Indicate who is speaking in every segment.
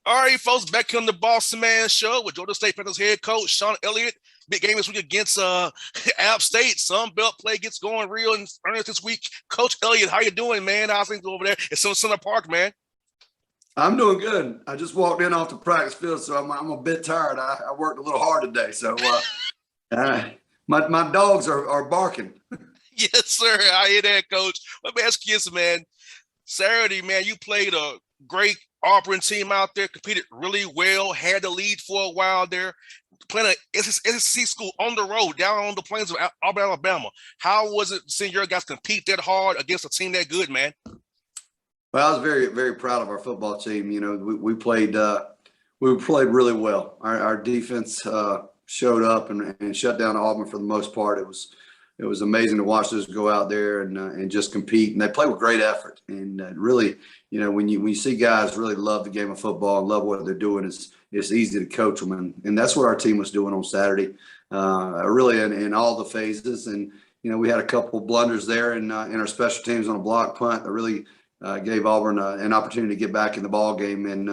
Speaker 1: All right, folks, back here on the Bossman show with Georgia State Panthers head coach Shawn Elliott. Big game this week against App State. Sun Belt play gets going real in earnest this week. Coach Elliott, how you doing, man? How's things over there at Center Park, man?
Speaker 2: I'm doing good. I just walked in off the practice field, so I'm a bit tired. I worked a little hard today, so my dogs are barking.
Speaker 1: Yes, sir. I hear that, Coach. Let me ask you this, man. Saturday, man, you played a great Auburn team out there, competed really well, had the lead for a while there, playing an SEC school on the road down on the plains of Auburn, Alabama. How was it seeing your guys compete that hard against a team that good, man?
Speaker 2: Well, I was very very proud of our football team. You know, we played really well. Our defense showed up and shut down Auburn for the most part. It was amazing to watch us go out there and just compete. And they play with great effort. And really, you know, when you see guys really love the game of football and love what they're doing, it's easy to coach them. And that's what our team was doing on Saturday, really in all the phases. And you know, we had a couple of blunders there in our special teams on a block punt that really gave Auburn an opportunity to get back in the ball game. And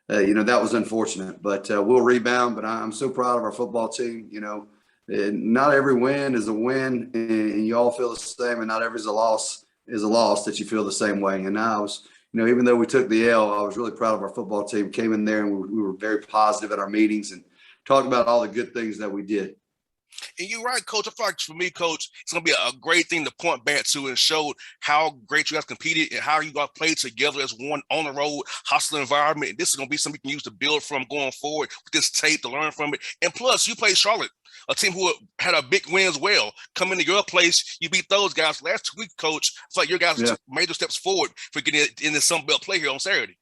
Speaker 2: you know, that was unfortunate, but we'll rebound. But I'm so proud of our football team. You know, not every win is a win, and you all feel the same, and not every is a loss that you feel the same way. And I was, you know, even though we took the L, I was really proud of our football team. Came in there and we were very positive at our meetings and talked about all the good things that we did.
Speaker 1: And you're right, Coach. I feel like for me, Coach, it's going to be a great thing to point back to and show how great you guys competed and how you guys played together as one on the road, hostile environment. And this is going to be something you can use to build from going forward with this tape to learn from it. And plus, you played Charlotte, a team who had a big win as well. Come into your place, you beat those guys. Last 2 weeks, Coach, I feel like your guys took major steps forward for getting in the Sun Belt play here on Saturday.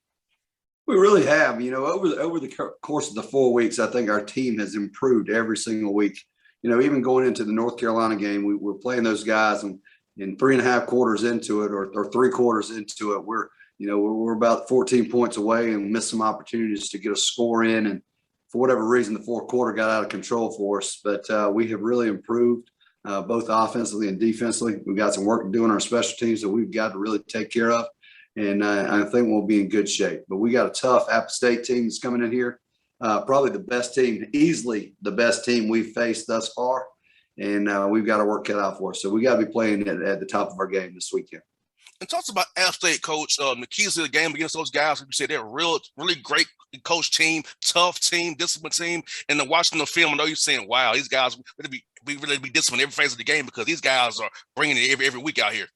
Speaker 2: We really have. You know, over the course of the 4 weeks, I think our team has improved every single week. You know, even going into the North Carolina game, we were playing those guys, and in 3.5 quarters into it, or 3 quarters into it, we're about 14 points away and missed some opportunities to get a score in. And for whatever reason, the fourth quarter got out of control for us. But we have really improved both offensively and defensively. We've got some work to do on our special teams that we've got to really take care of. And I think we'll be in good shape. But we got a tough App State team that's coming in here. Probably the best team, easily the best team we've faced thus far. And we've got our work cut out for us. So we got to be playing at the top of our game this weekend.
Speaker 1: And talk about App State, Coach. The keys to the game against those guys, like you said, they're a really great coach team, tough team, disciplined team. And then watching the film, I know you're saying, wow, these guys really be disciplined every phase of the game because these guys are bringing it every week out here.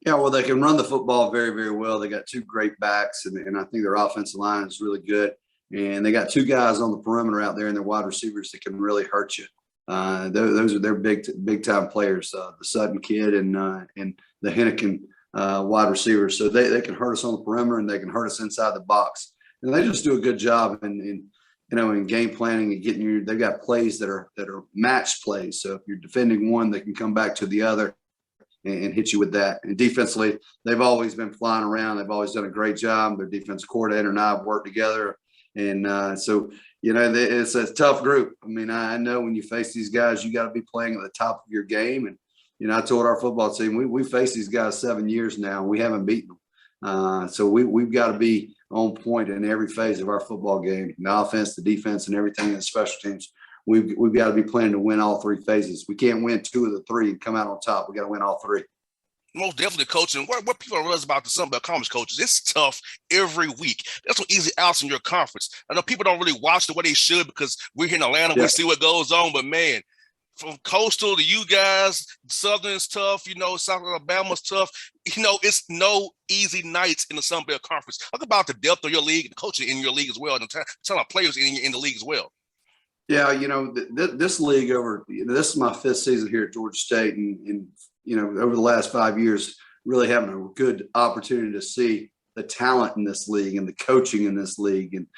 Speaker 2: Yeah, well, they can run the football very, very well. They got 2 great backs, and I think their offensive line is really good. And they got 2 guys on the perimeter out there and their wide receivers that can really hurt you. Those are their big time players, the Sutton kid and the Henneken wide receivers. So they can hurt us on the perimeter and they can hurt us inside the box. And they just do a good job in game planning and getting you. They've got plays that are matched plays. So if you're defending one, they can come back to the other and hit you with that. And defensively, they've always been flying around. They've always done a great job. Their defensive coordinator and I have worked together. And so, you know, it's a tough group. I mean, I know when you face these guys, you got to be playing at the top of your game. And, you know, I told our football team, we faced these guys 7 years now. We haven't beaten them. So we've got to be on point in every phase of our football game, the offense, the defense, and everything in the special teams. We've got to be planning to win all 3 phases. We can't win 2 of the 3 and come out on top. We got to win all 3.
Speaker 1: Most definitely, coach. And what people realize about the Sun Belt Conference coaches, it's tough every week. There's some easy outs in your conference. I know people don't really watch the way they should because we're here in Atlanta. Yeah. We see what goes on. But, man, from Coastal to you guys, Southern's tough. You know, South Alabama's tough. You know, it's no easy nights in the Sun Belt Conference. Talk about the depth of your league, the coaching in your league as well, and the ton of players in the league as well.
Speaker 2: Yeah, you know, this league this is my 5th season here at Georgia State, and you know, over the last 5 years, really having a good opportunity to see the talent in this league and the coaching in this league. And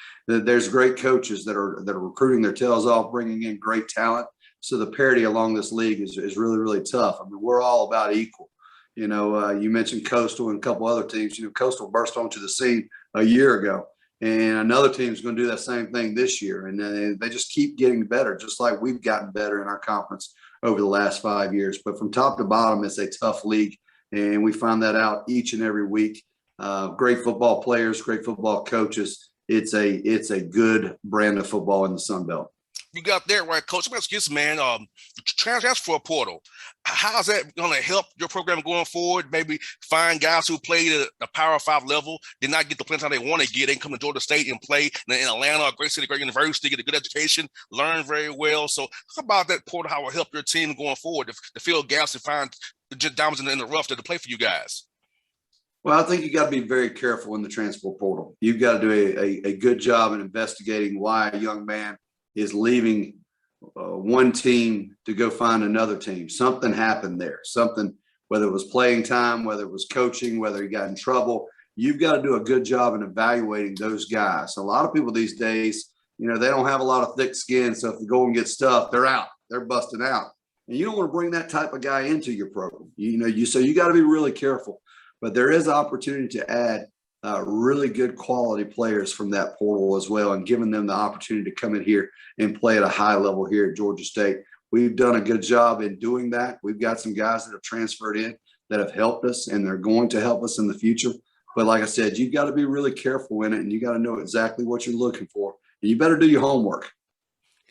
Speaker 2: there's great coaches that are recruiting their tails off, bringing in great talent. So the parity along this league is really, really tough. I mean, we're all about equal. You know, you mentioned Coastal and a couple other teams. You know, Coastal burst onto the scene a year ago. And another team's going to do that same thing this year. And they just keep getting better, just like we've gotten better in our conference over the last 5 years. But from top to bottom, it's a tough league. And we find that out each and every week. Great football players, great football coaches. it's a good brand of football in the Sun Belt.
Speaker 1: You got that right, Coach. I'm asking you, man. Transfer portal. How's that going to help your program going forward? Maybe find guys who played at the Power 5 level, did not get the playing time they want to get. They can come to Georgia State and play in Atlanta, a great city, great university, get a good education, learn very well. So, how about that portal? How will help your team going forward to fill gaps and find the diamonds in the rough to play for you guys?
Speaker 2: Well, I think you got to be very careful in the transfer portal. You've got to do a good job in investigating why a young man is leaving one team to go find another team. Something happened there. Something, whether it was playing time, whether it was coaching, whether he got in trouble. You've got to do a good job in evaluating those guys. A lot of people these days, they don't have a lot of thick skin. So if they go and get stuff, they're out. They're busting out. And you don't want to bring that type of guy into your program. So you got to be really careful. But there is opportunity to add really good quality players from that portal as well, and giving them the opportunity to come in here and play at a high level here at Georgia State. We've done a good job in doing that. We've got some guys that have transferred in that have helped us, and they're going to help us in the future. But like I said, you've got to be really careful in it, and you got to know exactly what you're looking for. And you better do your homework.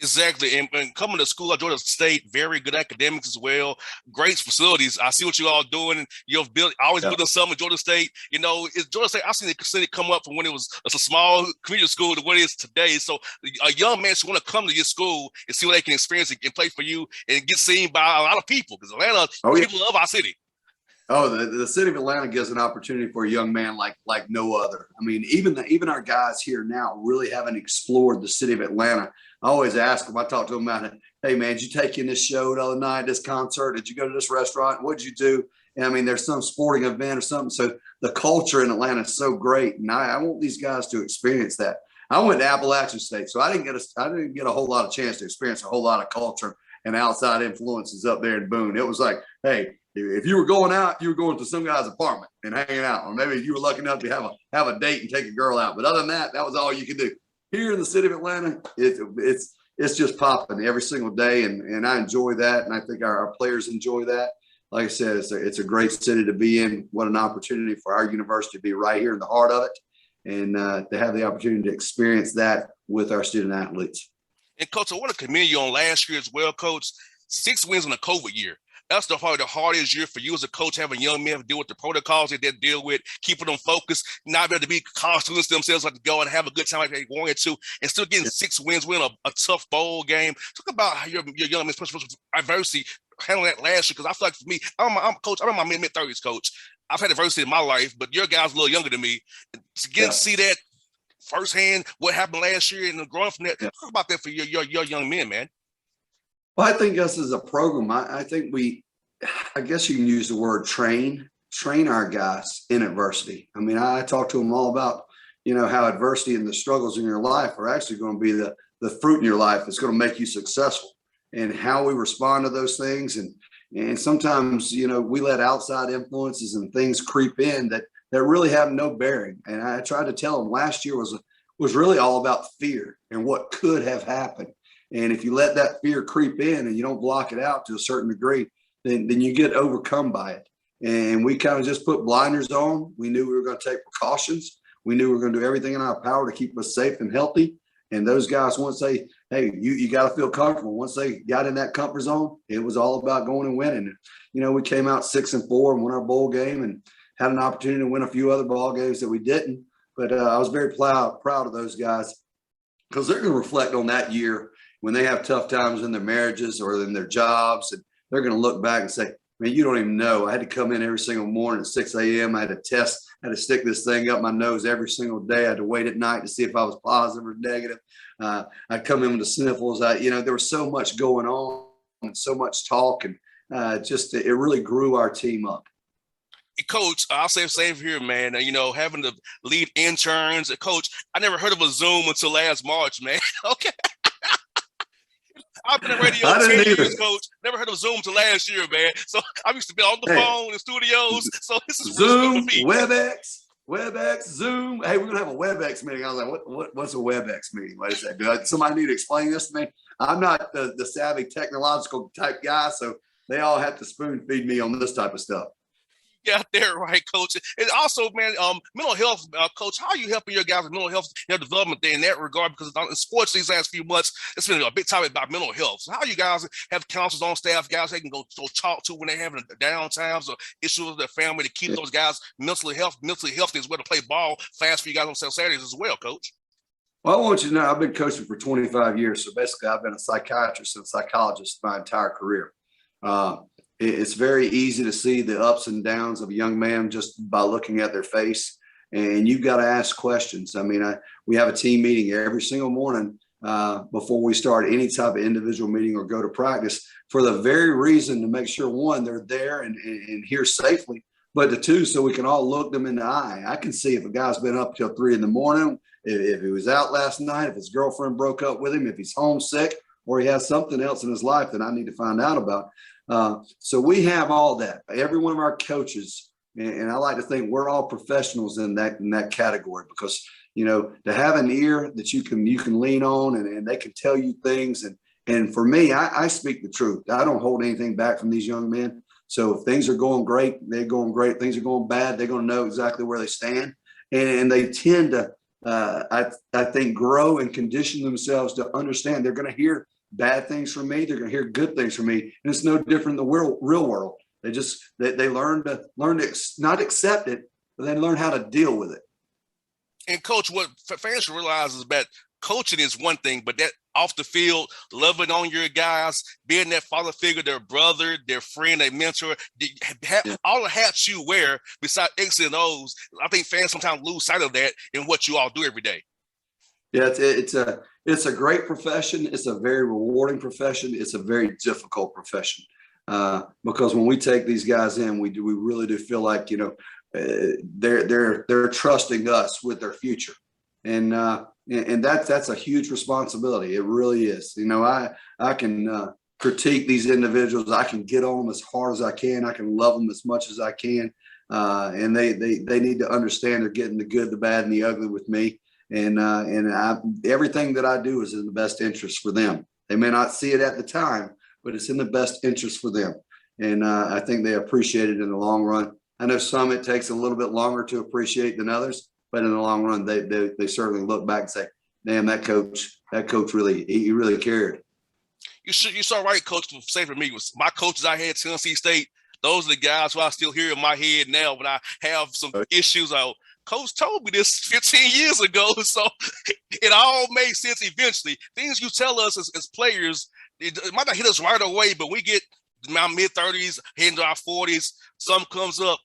Speaker 1: Exactly. And coming to school at Georgia State, very good academics as well. Great facilities. I see what you all doing. You've always building something at Georgia State. It's Georgia State. I've seen it come up from when it was a small community school to what it is today. So a young man should want to come to your school and see what they can experience and play for you and get seen by a lot of people, because Atlanta, people love our city.
Speaker 2: Oh, the city of Atlanta gives an opportunity for a young man like no other. I mean, even our guys here now really haven't explored the city of Atlanta. I always ask them, I talk to them about it. Hey, man, did you take in this show the other night, this concert? Did you go to this restaurant? What did you do? And I mean, there's some sporting event or something. So the culture in Atlanta is so great. And I want these guys to experience that. I went to Appalachian State, so I didn't get a whole lot of chance to experience a whole lot of culture and outside influences up there in Boone. It was like, hey, if you were going out, you were going to some guy's apartment and hanging out, or maybe you were lucky enough to have a date and take a girl out. But other than that, that was all you could do. Here in the city of Atlanta, it's just popping every single day, and I enjoy that, and I think our players enjoy that. Like I said, it's a great city to be in. What an opportunity for our university to be right here in the heart of it, and to have the opportunity to experience that with our student athletes.
Speaker 1: And Coach, I want to commend you on last year as well, Coach. 6 wins in a COVID year. That's probably the hardest year for you as a coach, having young men deal with the protocols they deal with, keeping them focused, not be able to be college students themselves, like to go and have a good time like they wanted to, and still getting 6 wins, winning a tough bowl game. Talk about how your young men, especially adversity, handling that last year. Because I feel like for me, I'm in my mid-30s, Coach. I've had adversity in my life, but your guys a little younger than me. To see that firsthand, what happened last year, and growing from that. Talk about that for your young men, man.
Speaker 2: Well, I think us as a program, I think I guess you can use the word train our guys in adversity. I mean, I talk to them all about, how adversity and the struggles in your life are actually going to be the fruit in your life that's going to make you successful, and how we respond to those things. And sometimes, we let outside influences and things creep in that really have no bearing. And I tried to tell them last year was really all about fear and what could have happened. And if you let that fear creep in and you don't block it out to a certain degree, then you get overcome by it. And we kind of just put blinders on. We knew we were going to take precautions. We knew we were going to do everything in our power to keep us safe and healthy. And those guys, once you got to feel comfortable. Once they got in that comfort zone, it was all about going and winning. We came out 6-4 and won our bowl game, and had an opportunity to win a few other ball games that we didn't. But I was very proud of those guys, because they're going to reflect on that year when they have tough times in their marriages or in their jobs, and they're going to look back and say, man, you don't even know. I had to come in every single morning at 6 a.m. I had to test. I had to stick this thing up my nose every single day. I had to wait at night to see if I was positive or negative. I'd come in with the sniffles. There was so much going on and so much talk, and it really grew our team up.
Speaker 1: Coach, I'll say the same here, man. Having to lead interns. Coach, I never heard of a Zoom until last March, man. Okay. I've been in radio 10 years, Coach. Never heard of Zoom till last year, man. So I used to be on the phone in studios. So this is
Speaker 2: Zoom,
Speaker 1: for me.
Speaker 2: WebEx, Zoom. Hey, we're gonna have a WebEx meeting. I was like, what's a WebEx meeting? What is that? Somebody need to explain this to me. I'm not the savvy technological type guy, so they all have to spoon feed me on this type of stuff.
Speaker 1: Yeah, there, right, Coach. And also, man, mental health, Coach. How are you helping your guys with mental health, their development there in that regard? Because in sports these last few months, it's been a big topic about mental health. So, how you guys have counselors on staff, guys they can go talk to when they're having down times or issues with their family to keep those guys mentally healthy as well to play ball fast for you guys on Saturdays as well, Coach.
Speaker 2: Well, I want you to know I've been coaching for 25 years. So basically, I've been a psychiatrist and psychologist my entire career. It's very easy to see the ups and downs of a young man just by looking at their face. And you've got to ask questions. I mean, we have a team meeting every single morning before we start any type of individual meeting or go to practice for the very reason to make sure, one, they're there and here safely, but the two, so we can all look them in the eye. I can see if a guy's been up till 3 a.m, if he was out last night, if his girlfriend broke up with him, if he's homesick, or he has something else in his life that I need to find out about. So we have all that. Every one of our coaches, and I like to think we're all professionals in that category, because to have an ear that you can lean on and they can tell you things. And for me, I speak the truth. I don't hold anything back from these young men. So if things are going great, they're going great. Things are going bad, they're going to know exactly where they stand. And they tend to, I think, grow and condition themselves to understand they're going to hear bad things from me. They're going to hear good things from me. And it's no different in the real world. They learn to not accept it, but they learn how to deal with it.
Speaker 1: And Coach, what fans should realize is that coaching is one thing, but that off the field, loving on your guys, being that father figure, their brother, their friend, their mentor, all the hats you wear besides X and O's, I think fans sometimes lose sight of that in what you all do every day.
Speaker 2: Yeah, it's a great profession. It's a very rewarding profession. It's a very difficult profession because when we take these guys in, we really do feel like they're trusting us with their future, and that's a huge responsibility. It really is. I can critique these individuals. I can get on them as hard as I can. I can love them as much as I can, and they need to understand they're getting the good, the bad, and the ugly with me. And everything that I do is in the best interest for them. They may not see it at the time, but it's in the best interest for them. And I think they appreciate it in the long run. I know some it takes a little bit longer to appreciate than others, but in the long run, they certainly look back and say, "Damn, that coach really cared."
Speaker 1: You saw right, Coach. Say for me, was my coaches I had at Tennessee State. Those are the guys who I still hear in my head now when I have some issues. Coach told me this 15 years ago, so it all makes sense eventually. Things you tell us as players, it might not hit us right away, but we get my mid-30s, heading to our 40s, something comes up.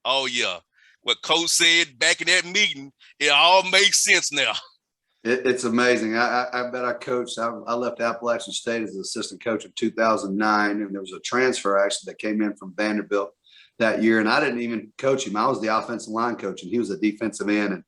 Speaker 1: Oh, yeah. What Coach said back in that meeting, it all makes sense now.
Speaker 2: It's amazing. I bet I coached. I left Appalachian State as an assistant coach in 2009, and there was a transfer actually that came in from Vanderbilt that year, and I didn't even coach him. I was the offensive line coach, and he was a defensive end.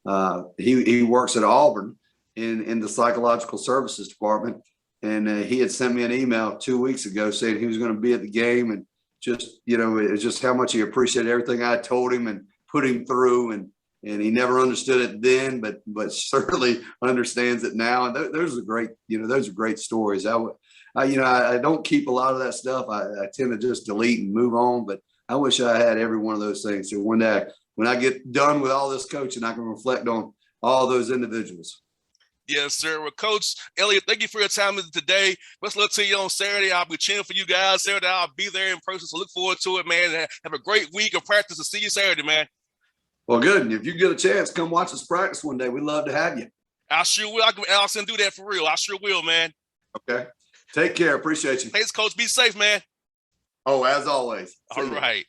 Speaker 2: And he works at Auburn in the psychological services department. And he had sent me an email 2 weeks ago saying he was going to be at the game, and just it was just how much he appreciated everything I told him and put him through. And he never understood it then, but certainly understands it now. And those are great stories. I don't keep a lot of that stuff. I tend to just delete and move on, but I wish I had every one of those things. So one day when I get done with all this coaching, I can reflect on all those individuals.
Speaker 1: Yes, sir. Well, Coach Elliott, thank you for your time today. Let's look to you on Saturday. I'll be cheering for you guys Saturday. I'll be there in person, so look forward to it, man. Have a great week of practice. And see you Saturday, man.
Speaker 2: Well, good. And if you get a chance, come watch us practice one day. We'd love to have you.
Speaker 1: I sure will. I can Allison do that for real. I sure will, man.
Speaker 2: Okay. Take care. Appreciate you.
Speaker 1: Thanks, Coach. Be safe, man.
Speaker 2: Oh, as always.
Speaker 1: All right.